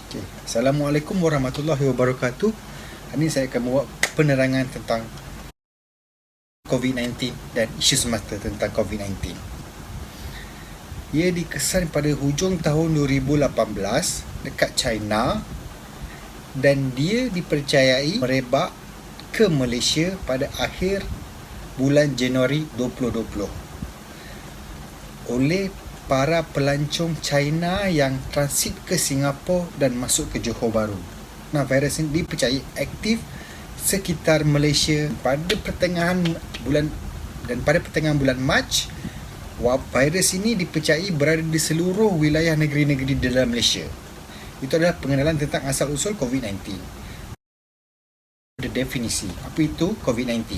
Okay. Assalamualaikum warahmatullahi wabarakatuh. Hari ini saya akan membuat penerangan tentang COVID-19 dan isu semasa tentang COVID-19. Ia dikesan pada hujung tahun 2018 dekat China dan dia dipercayai merebak ke Malaysia pada akhir bulan Januari 2020 oleh para pelancong China yang transit ke Singapura dan masuk ke Johor Bahru. Virus ini dipercayai aktif sekitar Malaysia pada pertengahan bulan Mac. Virus ini dipercayai berada di seluruh wilayah negeri-negeri di dalam Malaysia. Itu adalah pengenalan tentang asal-usul COVID-19. Definisi, apa itu COVID-19?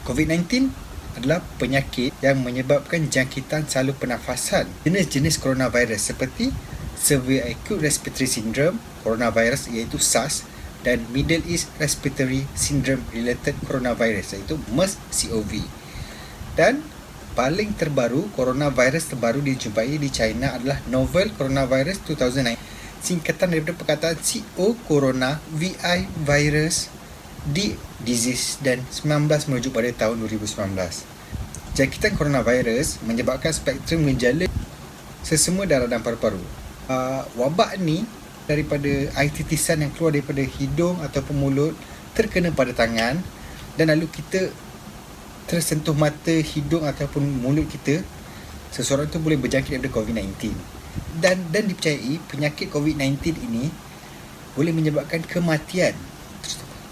COVID-19 adalah penyakit yang menyebabkan jangkitan saluran pernafasan. Jenis-jenis coronavirus seperti Severe Acute Respiratory Syndrome coronavirus iaitu SARS dan Middle East Respiratory Syndrome Related Coronavirus iaitu MERS-CoV. Dan paling terbaru, coronavirus terbaru dijumpai di China adalah Novel Coronavirus 2009, singkatan daripada perkataan CO Corona VI Virus D disease dan 19 merujuk pada tahun 2019. Jangkitan coronavirus menyebabkan spektrum gejala sesemua darah dan paru-paru. Wabak ni daripada air titisan yang keluar daripada hidung ataupun mulut terkena pada tangan dan lalu kita tersentuh mata, hidung ataupun mulut kita, seseorang tu boleh berjangkit daripada COVID-19. Dan dipercayai penyakit COVID-19 ini boleh menyebabkan kematian,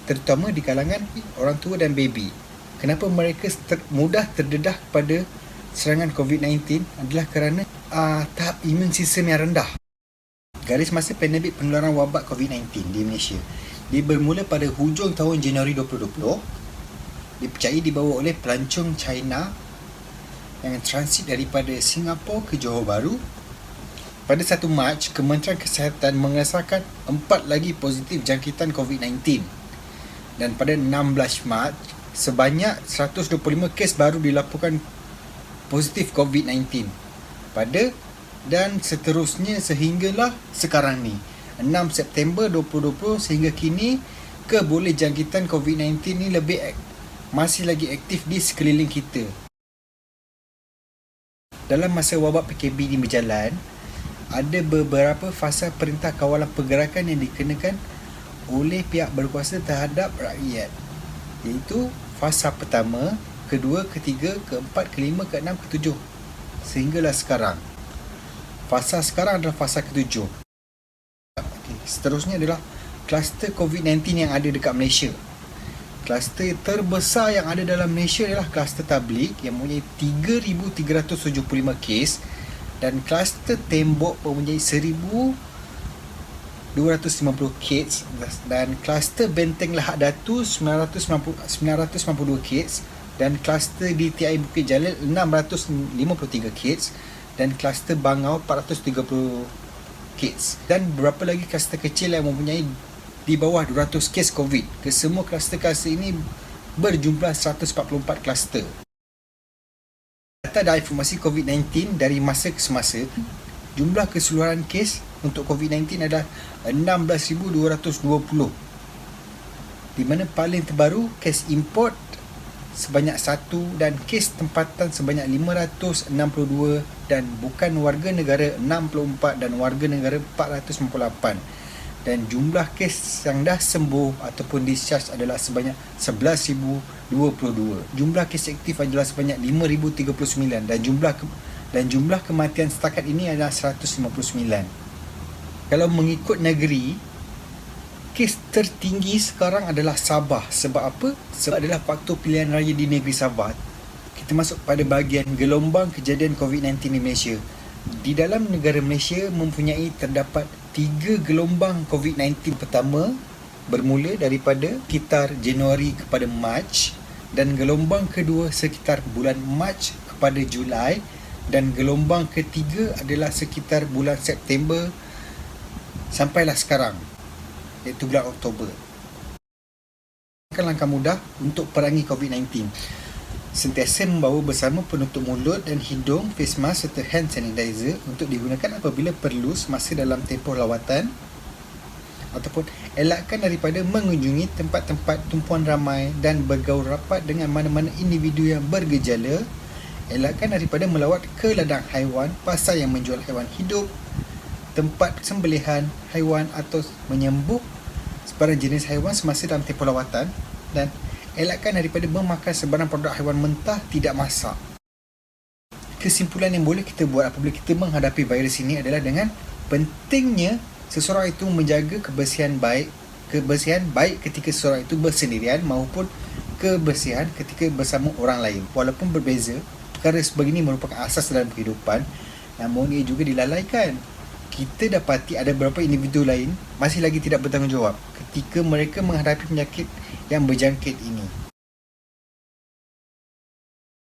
terutama di kalangan orang tua dan baby. Kenapa mereka mudah terdedah pada serangan COVID-19 adalah kerana tahap imun sistem yang rendah. Garis masa pandemik penularan wabak COVID-19 di Malaysia, dia bermula pada hujung tahun Januari 2020. Dipercayai dibawa oleh pelancong China yang transit daripada Singapura ke Johor Bahru. Pada 1 Mac, Kementerian Kesihatan mengesahkan 4 lagi positif jangkitan COVID-19. Dan pada 16 Mac, sebanyak 125 kes baru dilaporkan positif COVID-19 dan seterusnya sehinggalah sekarang ni 6 September 2020 sehingga kini boleh jangkitan COVID-19 ni masih lagi aktif di sekeliling kita. Dalam masa wabak PKP ini berjalan, ada beberapa fasa perintah kawalan pergerakan yang dikenakan oleh pihak berkuasa terhadap rakyat, iaitu fasa pertama, kedua, ketiga, keempat, kelima, keenam, ketujuh sehinggalah sekarang. Fasa sekarang adalah fasa ketujuh. Seterusnya adalah kluster COVID-19 yang ada dekat Malaysia. Kluster terbesar yang ada dalam Malaysia adalah kluster Tabligh yang mempunyai 3,375 kes dan kluster Tembok mempunyai 1,250 kes dan kluster Benteng Lahad Datu 992 kes dan kluster DTI Bukit Jalil 653 kes dan kluster Bangau 430 kes dan beberapa lagi kluster kecil yang mempunyai di bawah 200 kes COVID. Kesemua kluster-kluster ini berjumlah 144 kluster. Data dan informasi COVID-19 dari masa ke semasa, jumlah keseluruhan kes untuk COVID-19 adalah 16,220, di mana paling terbaru kes import sebanyak 1 dan kes tempatan sebanyak 562 dan bukan warga negara 64 dan warga negara 498, dan jumlah kes yang dah sembuh ataupun discharge adalah sebanyak 11,022. Jumlah kes aktif adalah sebanyak 5,039 dan jumlah kematian setakat ini adalah 159. Kalau mengikut negeri, kes tertinggi sekarang adalah Sabah. Sebab apa? Sebab adalah faktor pilihan raya di negeri Sabah. Kita masuk pada bahagian gelombang kejadian COVID-19 di Malaysia. Di dalam negara Malaysia mempunyai terdapat 3 gelombang COVID-19. Pertama bermula daripada sekitar Januari kepada Mac dan gelombang kedua sekitar bulan Mac kepada Julai dan gelombang ketiga adalah sekitar bulan September sampailah sekarang, iaitu bulan Oktober. Langkah mudah untuk perangi COVID-19. Sentiasa membawa bersama penutup mulut dan hidung, face mask serta hand sanitizer untuk digunakan apabila perlu semasa dalam tempoh lawatan, ataupun elakkan daripada mengunjungi tempat-tempat tumpuan ramai dan bergaul rapat dengan mana-mana individu yang bergejala. Elakkan daripada melawat ke ladang haiwan, pasar yang menjual haiwan hidup, tempat sembelihan haiwan atau menyembuh sebarang jenis haiwan semasa dalam tempoh lawatan, dan elakkan daripada memakan sebarang produk haiwan mentah tidak masak. Kesimpulan yang boleh kita buat apabila kita menghadapi virus ini adalah dengan pentingnya seseorang itu menjaga kebersihan baik ketika seseorang itu bersendirian maupun kebersihan ketika bersama orang lain. Walaupun berbeza, perkara sebegini merupakan asas dalam kehidupan, namun ia juga dilalaikan. Kita dapati ada beberapa individu lain masih lagi tidak bertanggungjawab ketika mereka menghadapi penyakit yang berjangkit ini.